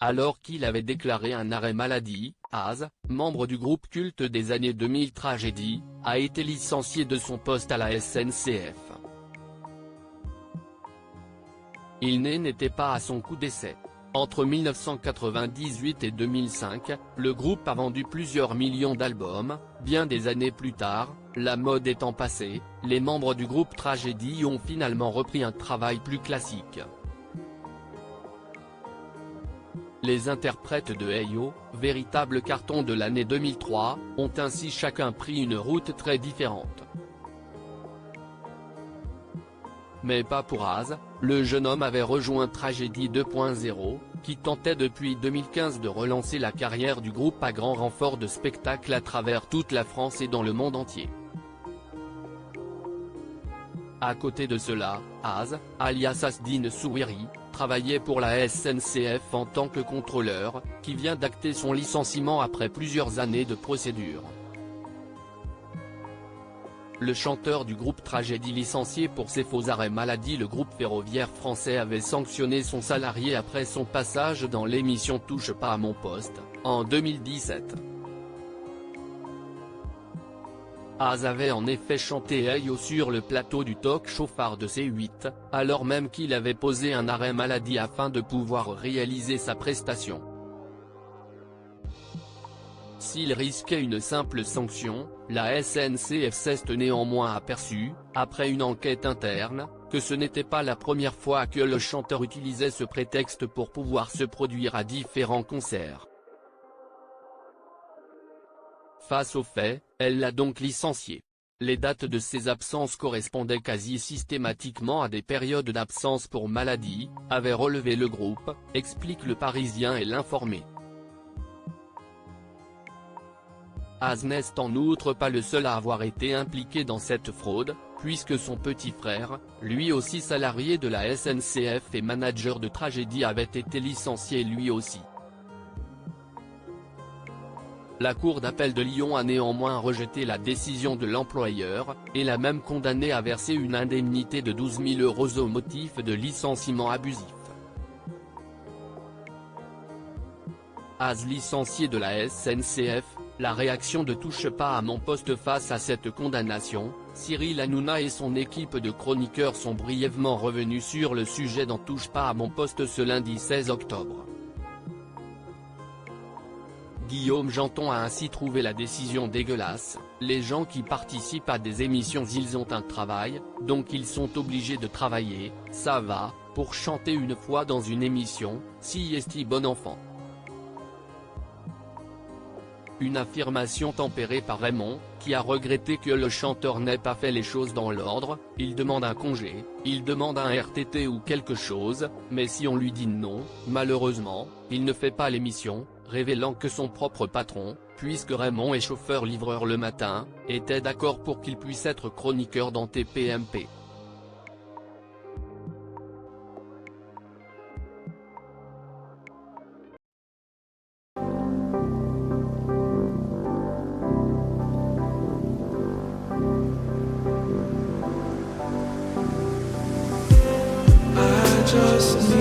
alors qu'il avait déclaré un arrêt maladie. Az, membre du groupe culte des années 2000 Tragédie, a été licencié de son poste à la SNCF. Il n'était pas à son coup d'essai. Entre 1998 et 2005, le groupe a vendu plusieurs millions d'albums. Bien des années plus tard, la mode étant passée, les membres du groupe Tragédie ont finalement repris un travail plus classique. Les interprètes de Hey Yo, véritable carton de l'année 2003, ont ainsi chacun pris une route très différente. Mais pas pour Az, le jeune homme avait rejoint Tragédie 2.0, qui tentait depuis 2015 de relancer la carrière du groupe à grand renfort de spectacles à travers toute la France et dans le monde entier. À côté de cela, Az, alias Asdine Souiri, travaillait pour la SNCF en tant que contrôleur, qui vient d'acter son licenciement après plusieurs années de procédure. Le chanteur du groupe Tragédie licencié pour ses faux arrêts maladie. Le groupe ferroviaire français avait sanctionné son salarié après son passage dans l'émission Touche pas à mon poste, en 2017. Az avait en effet chanté Hey Yo sur le plateau du talk-show phare de C8, alors même qu'il avait posé un arrêt maladie afin de pouvoir réaliser sa prestation. S'il risquait une simple sanction, la SNCF s'est néanmoins aperçue, après une enquête interne, que ce n'était pas la première fois que le chanteur utilisait ce prétexte pour pouvoir se produire à différents concerts. Face aux faits, elle l'a donc licencié. Les dates de ses absences correspondaient quasi systématiquement à des périodes d'absence pour maladie, avait relevé le groupe, explique Le Parisien et L'Informé. Az n'est en outre pas le seul à avoir été impliqué dans cette fraude, puisque son petit frère, lui aussi salarié de la SNCF et manager de Tragédie, avait été licencié lui aussi. La Cour d'appel de Lyon a néanmoins rejeté la décision de l'employeur, et l'a même condamné à verser une indemnité de 12 000 € au motif de licenciement abusif. Az licencié de la SNCF, la réaction de Touche pas à mon poste face à cette condamnation. Cyril Hanouna et son équipe de chroniqueurs sont brièvement revenus sur le sujet dans Touche pas à mon poste ce lundi 16 octobre. Guillaume Janton a ainsi trouvé la décision dégueulasse. Les gens qui participent à des émissions, ils ont un travail, donc ils sont obligés de travailler, ça va, pour chanter une fois dans une émission, si est bon enfant. Une affirmation tempérée par Raymond, qui a regretté que le chanteur n'ait pas fait les choses dans l'ordre. Il demande un congé, il demande un RTT ou quelque chose, mais si on lui dit non, malheureusement, il ne fait pas l'émission, révélant que son propre patron, puisque Raymond est chauffeur-livreur le matin, était d'accord pour qu'il puisse être chroniqueur dans TPMP. Just